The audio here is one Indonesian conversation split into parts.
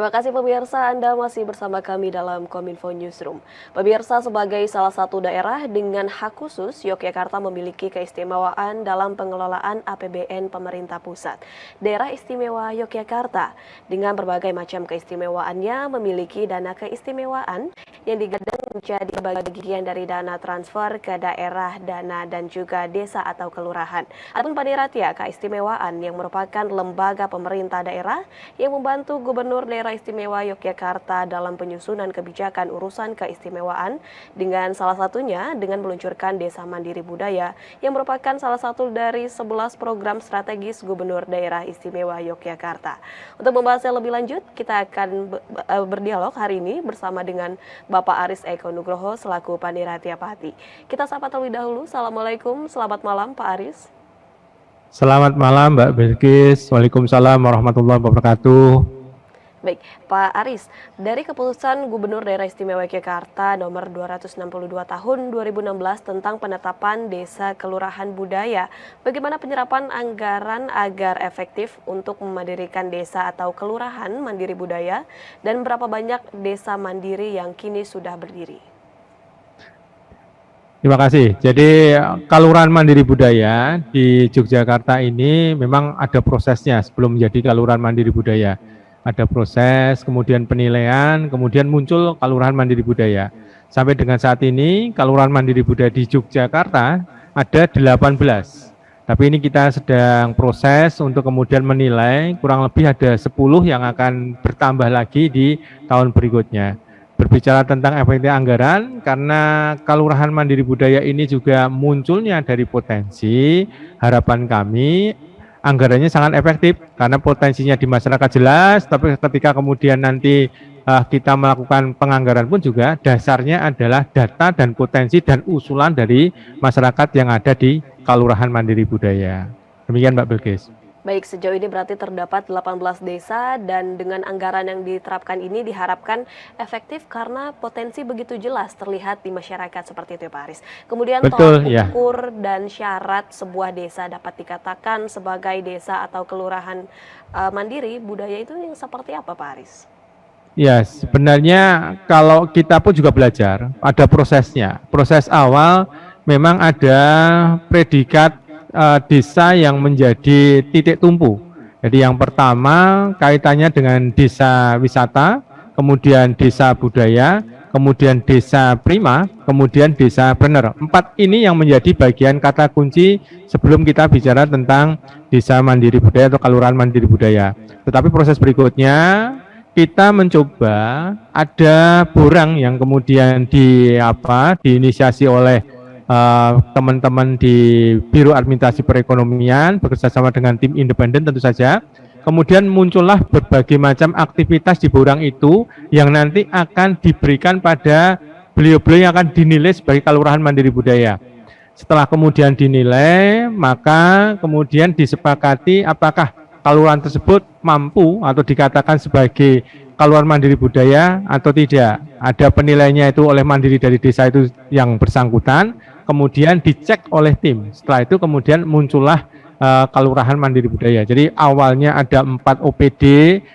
Terima kasih pemirsa, Anda masih bersama kami dalam Kominfo Newsroom. Pemirsa, sebagai salah satu daerah dengan hak khusus, Yogyakarta memiliki keistimewaan dalam pengelolaan APBN pemerintah pusat. Daerah Istimewa Yogyakarta dengan berbagai macam keistimewaannya memiliki dana keistimewaan yang digadang menjadi bagian dari dana transfer ke daerah, dana dan juga desa atau kelurahan. Adapun Paniratya Keistimewaan yang merupakan lembaga pemerintah daerah yang membantu Gubernur Daerah Istimewa Yogyakarta dalam penyusunan kebijakan urusan keistimewaan dengan salah satunya dengan meluncurkan Desa Mandiri Budaya yang merupakan salah satu dari 11 program strategis Gubernur Daerah Istimewa Yogyakarta. Untuk membahasnya lebih lanjut, kita akan berdialog hari ini bersama dengan Bapak Aris Eko Nugroho selaku Paniratya Pati. Kita sapa terlebih dahulu. Assalamualaikum, selamat malam Pak Aris. Selamat malam Mbak Bilkis. Waalaikumsalam warahmatullahi wabarakatuh. Baik, Pak Aris, dari keputusan Gubernur Daerah Istimewa Yogyakarta nomor 262 tahun 2016 tentang penetapan Desa Kelurahan Budaya, bagaimana penyerapan anggaran agar efektif untuk memandirikan desa atau kelurahan mandiri budaya dan berapa banyak desa mandiri yang kini sudah berdiri? Terima kasih. Jadi Kelurahan Mandiri Budaya di Yogyakarta ini memang ada prosesnya sebelum menjadi Kelurahan Mandiri Budaya. Ada proses, kemudian penilaian, kemudian muncul Kelurahan Mandiri Budaya. Sampai dengan saat ini, Kelurahan Mandiri Budaya di Yogyakarta ada 18. Tapi ini kita sedang proses untuk kemudian menilai, kurang lebih ada 10 yang akan bertambah lagi di tahun berikutnya. Berbicara tentang efektif anggaran, karena Kelurahan Mandiri Budaya ini juga munculnya dari potensi, harapan kami anggarannya sangat efektif karena potensinya di masyarakat jelas, tapi ketika kemudian nanti kita melakukan penganggaran pun juga dasarnya adalah data dan potensi dan usulan dari masyarakat yang ada di Kelurahan Mandiri Budaya. Demikian Mbak Bilkis. Baik, sejauh ini berarti terdapat 18 desa dan dengan anggaran yang diterapkan ini diharapkan efektif karena potensi begitu jelas terlihat di masyarakat seperti itu ya Pak Aris. Kemudian tolak ukur dan syarat sebuah desa dapat dikatakan sebagai desa atau kelurahan mandiri budaya itu yang seperti apa Pak Aris? Ya, sebenarnya kalau kita pun juga belajar, ada prosesnya. Proses awal memang ada predikat desa yang menjadi titik tumpu. Jadi yang pertama kaitannya dengan desa wisata, kemudian desa budaya, kemudian desa prima, kemudian desa bener. 4 ini yang menjadi bagian kata kunci sebelum kita bicara tentang desa mandiri budaya atau kelurahan mandiri budaya. Tetapi proses berikutnya kita mencoba ada borang yang kemudian diinisiasi oleh teman-teman di Biro Administrasi Perekonomian bekerjasama dengan tim independen tentu saja. Kemudian muncullah berbagai macam aktivitas di borang itu yang nanti akan diberikan pada beliau-beliau yang akan dinilai sebagai Kelurahan Mandiri Budaya. Setelah kemudian dinilai, maka kemudian disepakati apakah kelurahan tersebut mampu atau dikatakan sebagai Kelurahan Mandiri Budaya atau tidak. Ada penilaiannya itu oleh mandiri dari desa itu yang bersangkutan, kemudian dicek oleh tim. Setelah itu kemudian muncullah Kelurahan Mandiri Budaya. Jadi awalnya ada 4 OPD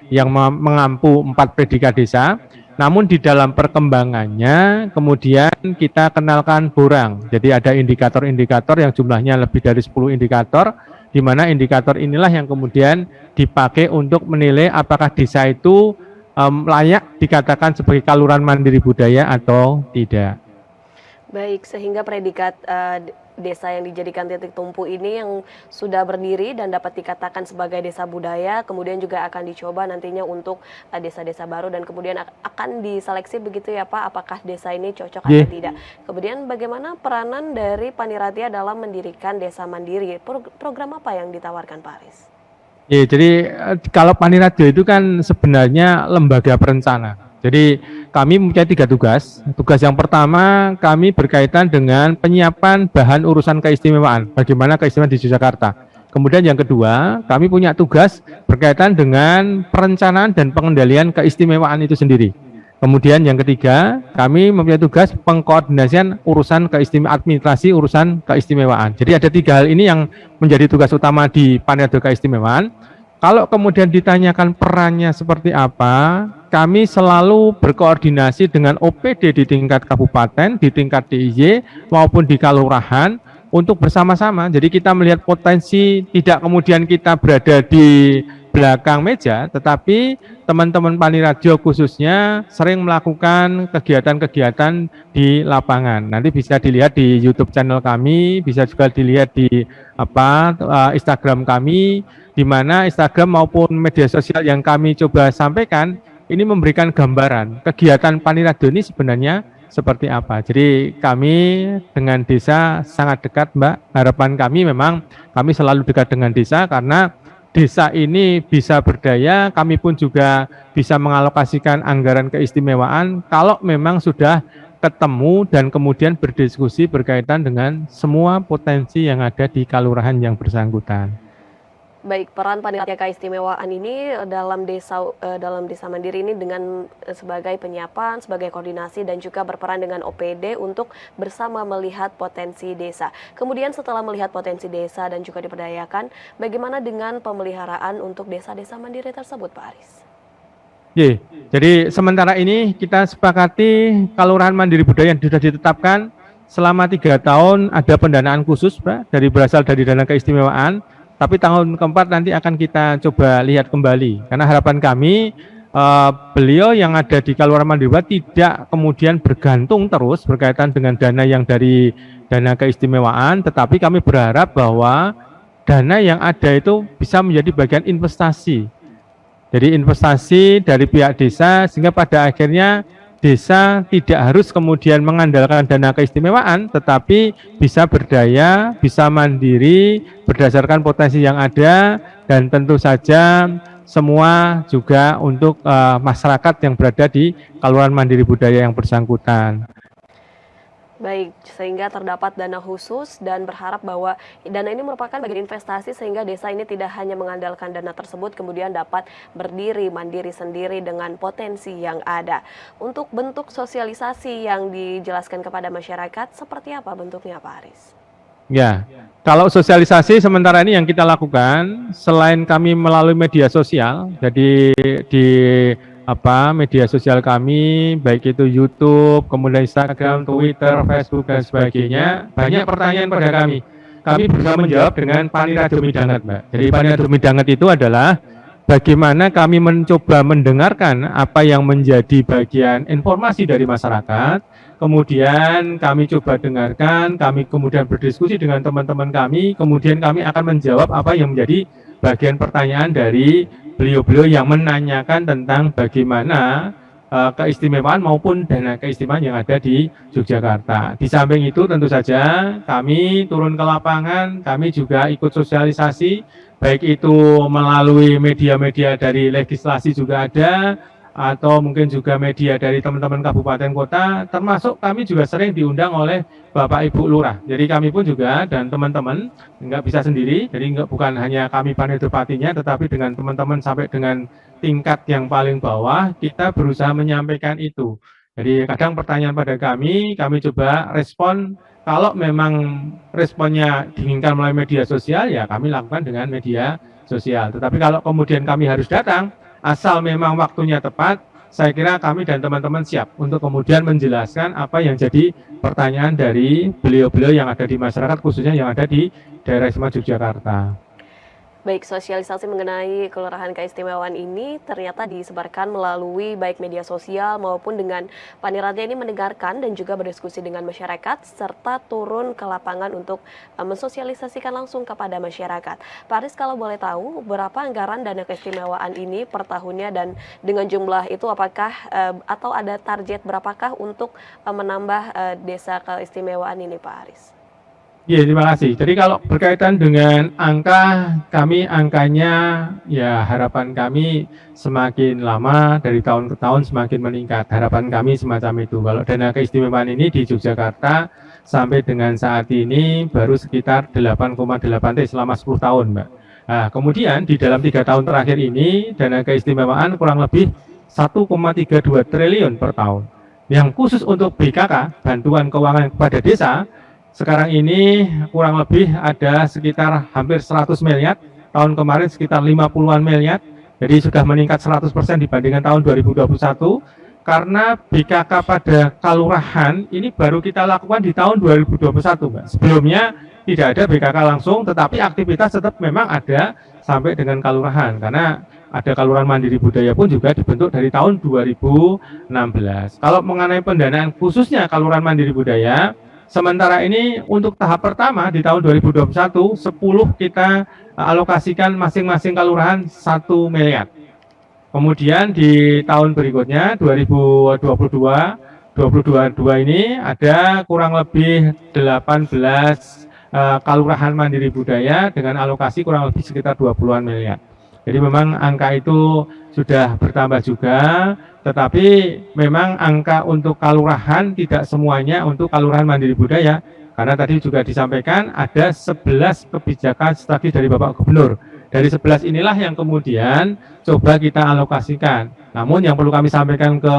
yang mengampu 4 predikat desa. Namun di dalam perkembangannya kemudian kita kenalkan borang. Jadi ada indikator-indikator yang jumlahnya lebih dari 10 indikator, di mana indikator inilah yang kemudian dipakai untuk menilai apakah desa itu layak dikatakan sebagai Kelurahan Mandiri Budaya atau tidak. Baik, sehingga predikat desa yang dijadikan titik tumpu ini yang sudah berdiri dan dapat dikatakan sebagai desa budaya, kemudian juga akan dicoba nantinya untuk desa-desa baru dan kemudian akan diseleksi begitu ya Pak, apakah desa ini cocok atau tidak. Kemudian bagaimana peranan dari Paniratya dalam mendirikan desa mandiri? Program apa yang ditawarkan Pak Aris? Ya, jadi kalau Paniratya itu kan sebenarnya lembaga perencana. Jadi kami mempunyai 3 tugas. Tugas yang pertama kami berkaitan dengan penyiapan bahan urusan keistimewaan. Bagaimana keistimewaan di Yogyakarta. Kemudian yang kedua kami punya tugas berkaitan dengan perencanaan dan pengendalian keistimewaan itu sendiri. Kemudian yang ketiga kami mempunyai tugas pengkoordinasian urusan administrasi urusan keistimewaan. Jadi ada 3 hal ini yang menjadi tugas utama di Paniratya Keistimewaan. Kalau kemudian ditanyakan perannya seperti apa, kami selalu berkoordinasi dengan OPD di tingkat kabupaten, di tingkat DIY maupun di kelurahan untuk bersama-sama. Jadi kita melihat potensi, tidak kemudian kita berada di belakang meja, tetapi teman-teman Paniradio khususnya sering melakukan kegiatan-kegiatan di lapangan. Nanti bisa dilihat di YouTube channel kami, bisa juga dilihat di Instagram kami, di mana Instagram maupun media sosial yang kami coba sampaikan ini memberikan gambaran kegiatan Paniradio ini sebenarnya seperti apa. Jadi kami dengan desa sangat dekat, Mbak. Harapan kami memang kami selalu dekat dengan desa karena desa ini bisa berdaya, kami pun juga bisa mengalokasikan anggaran keistimewaan kalau memang sudah ketemu dan kemudian berdiskusi berkaitan dengan semua potensi yang ada di kelurahan yang bersangkutan. Baik, peran panitia keistimewaan ini dalam desa mandiri ini dengan sebagai penyiapan, sebagai koordinasi dan juga berperan dengan OPD untuk bersama melihat potensi desa. Kemudian setelah melihat potensi desa dan juga diberdayakan, bagaimana dengan pemeliharaan untuk desa-desa mandiri tersebut, Pak Aris? Jadi sementara ini kita sepakati kelurahan mandiri budaya yang sudah ditetapkan selama 3 tahun ada pendanaan khusus, Pak, berasal dari dana keistimewaan. Tapi tahun keempat nanti akan kita coba lihat kembali. Karena harapan kami beliau yang ada di Kelurahan Mandiri tidak kemudian bergantung terus berkaitan dengan dana yang dari dana keistimewaan, tetapi kami berharap bahwa dana yang ada itu bisa menjadi bagian investasi. Jadi investasi dari pihak desa sehingga pada akhirnya desa tidak harus kemudian mengandalkan dana keistimewaan, tetapi bisa berdaya, bisa mandiri berdasarkan potensi yang ada, dan tentu saja semua juga untuk masyarakat yang berada di Kelurahan Mandiri Budaya yang bersangkutan. Baik, sehingga terdapat dana khusus dan berharap bahwa dana ini merupakan bagian investasi sehingga desa ini tidak hanya mengandalkan dana tersebut kemudian dapat berdiri mandiri sendiri dengan potensi yang ada. Untuk bentuk sosialisasi yang dijelaskan kepada masyarakat, seperti apa bentuknya, Pak Aris? Ya, kalau sosialisasi sementara ini yang kita lakukan selain kami melalui media sosial, jadi di media sosial kami, baik itu YouTube, kemudian Instagram, Twitter, Facebook, dan sebagainya, banyak pertanyaan pada kami. Kami berusaha menjawab dengan Paniradio Midanget, Mbak. Jadi Paniradio Midanget itu adalah bagaimana kami mencoba mendengarkan apa yang menjadi bagian informasi dari masyarakat, kemudian kami coba dengarkan, kami kemudian berdiskusi dengan teman-teman kami, kemudian kami akan menjawab apa yang menjadi bagian pertanyaan dari beliau-beliau yang menanyakan tentang bagaimana keistimewaan maupun dana keistimewaan yang ada di Yogyakarta. Di samping itu tentu saja kami turun ke lapangan, kami juga ikut sosialisasi, baik itu melalui media-media dari legislasi juga ada, atau mungkin juga media dari teman-teman kabupaten kota, termasuk kami juga sering diundang oleh Bapak Ibu Lurah. Jadi kami pun juga dan teman-teman nggak bisa sendiri, jadi bukan hanya kami Paniradio Patinya, tetapi dengan teman-teman sampai dengan tingkat yang paling bawah, kita berusaha menyampaikan itu. Jadi kadang pertanyaan pada kami coba respon, kalau memang responnya diinginkan melalui media sosial, ya kami lakukan dengan media sosial. Tetapi kalau kemudian kami harus datang, asal memang waktunya tepat, saya kira kami dan teman-teman siap untuk kemudian menjelaskan apa yang jadi pertanyaan dari beliau-beliau yang ada di masyarakat, khususnya yang ada di daerah istimewa Yogyakarta. Baik, sosialisasi mengenai kelurahan keistimewaan ini ternyata disebarkan melalui baik media sosial maupun dengan Paniradio ini mendengarkan dan juga berdiskusi dengan masyarakat serta turun ke lapangan untuk mensosialisasikan langsung kepada masyarakat. Pak Aris, kalau boleh tahu berapa anggaran dana keistimewaan ini per tahunnya dan dengan jumlah itu apakah atau ada target berapakah untuk menambah desa keistimewaan ini, Pak Aris? Iya, terima kasih. Jadi kalau berkaitan dengan angka, angkanya ya harapan kami semakin lama dari tahun ke tahun semakin meningkat. Harapan kami semacam itu. Kalau dana keistimewaan ini di Yogyakarta sampai dengan saat ini baru sekitar 8,8 selama 10 tahun, Mbak. Nah, kemudian di dalam 3 tahun terakhir ini dana keistimewaan kurang lebih 1,32 triliun per tahun. Yang khusus untuk BKK, bantuan keuangan kepada desa, sekarang ini kurang lebih ada sekitar hampir 100 miliar, tahun kemarin sekitar 50-an miliar, Jadi sudah meningkat 100% dibandingkan tahun 2021 karena BKK pada kalurahan ini baru kita lakukan di tahun 2021, Mbak. Sebelumnya tidak ada BKK langsung, tetapi aktivitas tetap memang ada sampai dengan kalurahan karena ada Kalurahan Mandiri Budaya pun juga dibentuk dari tahun 2016. Kalau mengenai pendanaan khususnya Kalurahan Mandiri Budaya, sementara ini untuk tahap pertama di tahun 2021, 10 kita alokasikan masing-masing kalurahan 1 miliar. Kemudian di tahun berikutnya 2022 ini ada kurang lebih 18 kalurahan mandiri budaya dengan alokasi kurang lebih sekitar 20-an miliar. Jadi memang angka itu sudah bertambah juga, tetapi memang angka untuk kalurahan tidak semuanya untuk kalurahan mandiri budaya, karena tadi juga disampaikan ada 11 kebijakan strategi dari Bapak Gubernur. Dari 11 inilah yang kemudian coba kita alokasikan. Namun yang perlu kami sampaikan ke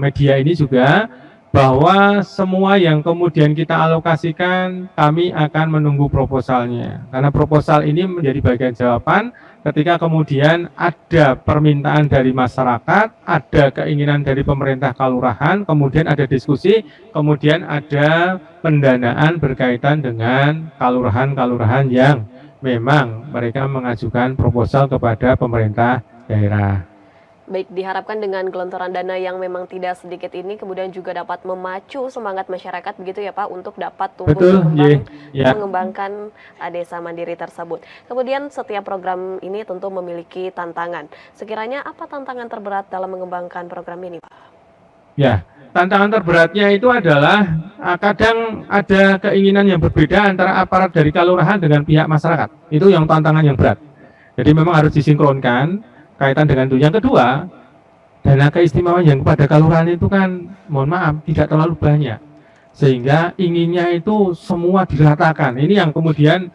media ini juga, bahwa semua yang kemudian kita alokasikan kami akan menunggu proposalnya, karena proposal ini menjadi bagian jawaban ketika kemudian ada permintaan dari masyarakat, ada keinginan dari pemerintah kalurahan, kemudian ada diskusi, kemudian ada pendanaan berkaitan dengan kalurahan-kalurahan yang memang mereka mengajukan proposal kepada pemerintah daerah. Baik, diharapkan dengan gelontoran dana yang memang tidak sedikit ini kemudian juga dapat memacu semangat masyarakat begitu ya Pak untuk dapat tumbuh berkembang mengembangkan desa mandiri tersebut. Kemudian setiap program ini tentu memiliki tantangan. Sekiranya apa tantangan terberat dalam mengembangkan program ini Pak? Ya, tantangan terberatnya itu adalah kadang ada keinginan yang berbeda antara aparat dari kalurahan dengan pihak masyarakat. Itu yang tantangan yang berat. Jadi memang harus disinkronkan kaitan dengan itu. Yang kedua, dana keistimewaan yang kepada kalurahan itu kan, mohon maaf, tidak terlalu banyak. Sehingga inginnya itu semua diratakan. Ini yang kemudian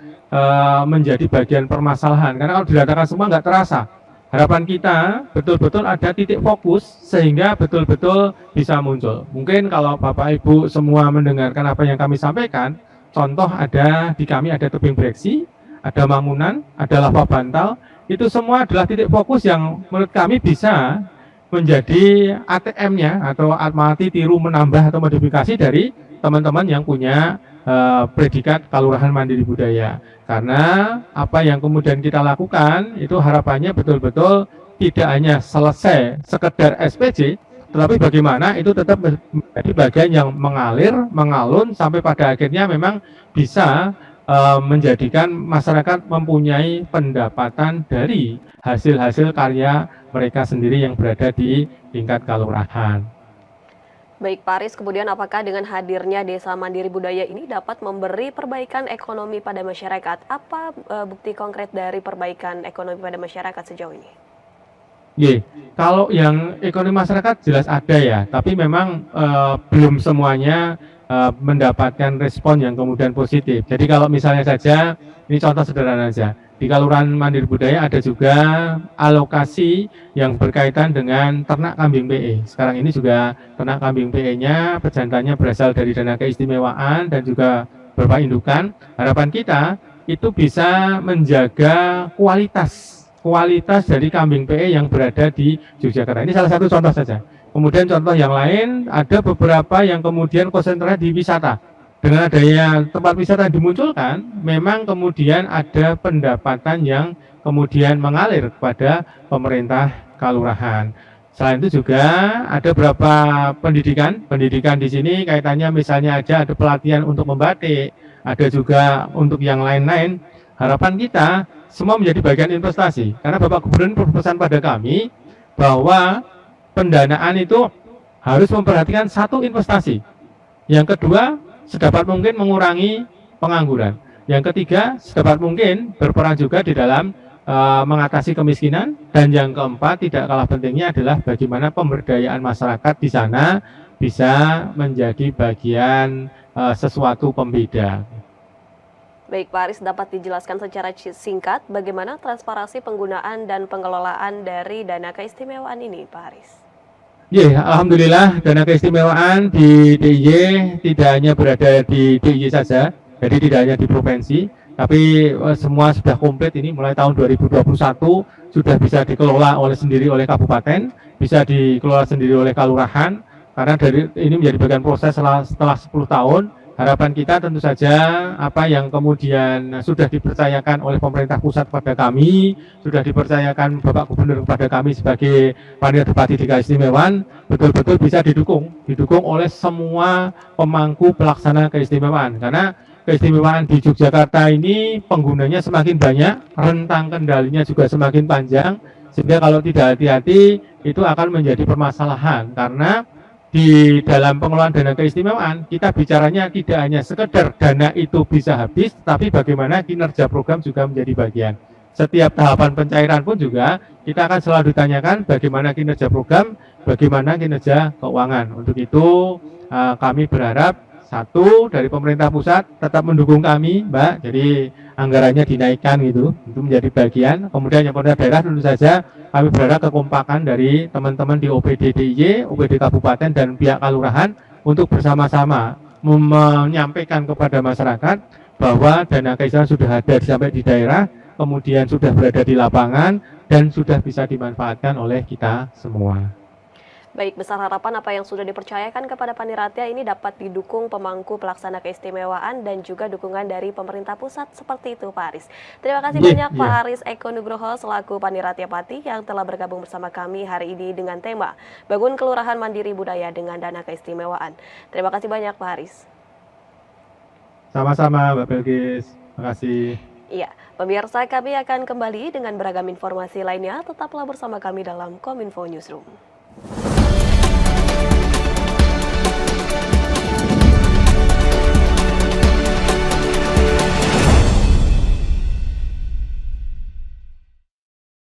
menjadi bagian permasalahan. Karena kalau diratakan semua nggak terasa. Harapan kita betul-betul ada titik fokus sehingga betul-betul bisa muncul. Mungkin kalau Bapak Ibu semua mendengarkan apa yang kami sampaikan, contoh ada di kami ada tebing breksi, ada Mangunan, ada lava bantal, itu semua adalah titik fokus yang menurut kami bisa menjadi ATM-nya atau amati tiru menambah atau modifikasi dari teman-teman yang punya predikat kalurahan mandiri budaya. Karena apa yang kemudian kita lakukan itu harapannya betul-betul tidak hanya selesai sekedar SPJ, tetapi bagaimana itu tetap menjadi bagian yang mengalir, mengalun sampai pada akhirnya memang bisa menjadikan masyarakat mempunyai pendapatan dari hasil-hasil karya mereka sendiri yang berada di tingkat kalurahan. Baik Pak Aris, kemudian apakah dengan hadirnya Desa Mandiri Budaya ini dapat memberi perbaikan ekonomi pada masyarakat? Apa bukti konkret dari perbaikan ekonomi pada masyarakat sejauh ini? Kalau yang ekonomi masyarakat jelas ada ya, tapi memang belum semuanya mendapatkan respon yang kemudian positif. Jadi kalau misalnya saja, ini contoh sederhana saja, di Kalurahan Mandiri Budaya ada juga alokasi yang berkaitan dengan ternak kambing PE. Sekarang ini juga ternak kambing PE-nya, pejantannya berasal dari dana keistimewaan dan juga beberapa indukan. Harapan kita itu bisa menjaga kualitas dari kambing PE yang berada di Yogyakarta. Ini salah satu contoh saja. Kemudian contoh yang lain, ada beberapa yang kemudian konsentrasi di wisata. Dengan adanya tempat wisata yang dimunculkan, memang kemudian ada pendapatan yang kemudian mengalir kepada pemerintah kalurahan. Selain itu juga ada beberapa pendidikan di sini kaitannya misalnya aja ada pelatihan untuk membatik, ada juga untuk yang lain-lain. Harapan kita semua menjadi bagian investasi, karena Bapak Gubernur berpesan pada kami bahwa pendanaan itu harus memperhatikan satu investasi. Yang kedua, sedapat mungkin mengurangi pengangguran. Yang ketiga, sedapat mungkin berperan juga di dalam mengatasi kemiskinan. Dan yang keempat, tidak kalah pentingnya adalah bagaimana pemberdayaan masyarakat di sana bisa menjadi bagian sesuatu pembeda. Baik Pak Aris, dapat dijelaskan secara singkat bagaimana transparansi penggunaan dan pengelolaan dari dana keistimewaan ini Pak Aris? Alhamdulillah dana keistimewaan di DIY tidak hanya berada di DIY saja, jadi tidak hanya di provinsi, Tapi semua sudah komplit ini mulai tahun 2021 sudah bisa dikelola oleh kabupaten, bisa dikelola sendiri oleh kelurahan. Karena dari ini menjadi bagian proses setelah 10 tahun. Harapan kita tentu saja apa yang kemudian sudah dipercayakan oleh pemerintah pusat kepada kami, sudah dipercayakan Bapak Gubernur kepada kami sebagai panitia bupati di keistimewaan, betul-betul bisa didukung oleh semua pemangku pelaksana keistimewaan. Karena keistimewaan di Yogyakarta ini penggunanya semakin banyak, rentang kendalinya juga semakin panjang, sehingga kalau tidak hati-hati itu akan menjadi permasalahan. Karena di dalam pengelolaan dana keistimewaan, kita bicaranya tidak hanya sekedar dana itu bisa habis, tapi bagaimana kinerja program juga menjadi bagian. Setiap tahapan pencairan pun juga kita akan selalu ditanyakan bagaimana kinerja program, bagaimana kinerja keuangan. Untuk itu kami berharap satu dari pemerintah pusat tetap mendukung kami, Mbak. Jadi anggarannya dinaikkan gitu, itu menjadi bagian. Kemudian yang pemerintah daerah tentu saja kami berharap kekompakan dari teman-teman di OPD DIY, OPD Kabupaten dan pihak kelurahan untuk bersama-sama menyampaikan kepada masyarakat bahwa dana keistimewaan sudah ada sampai di daerah, kemudian sudah berada di lapangan dan sudah bisa dimanfaatkan oleh kita semua. Baik, besar harapan apa yang sudah dipercayakan kepada Paniratya ini dapat didukung pemangku pelaksana keistimewaan dan juga dukungan dari pemerintah pusat seperti itu, Pak Aris. Terima kasih banyak Pak Aris Eko Nugroho selaku Paniratya Pati yang telah bergabung bersama kami hari ini dengan tema Bangun Kelurahan Mandiri Budaya dengan Dana Keistimewaan. Terima kasih banyak Pak Aris. Sama-sama Mbak Belgis, terima kasih. Iya, pemirsa kami akan kembali dengan beragam informasi lainnya. Tetaplah bersama kami dalam Kominfo Newsroom.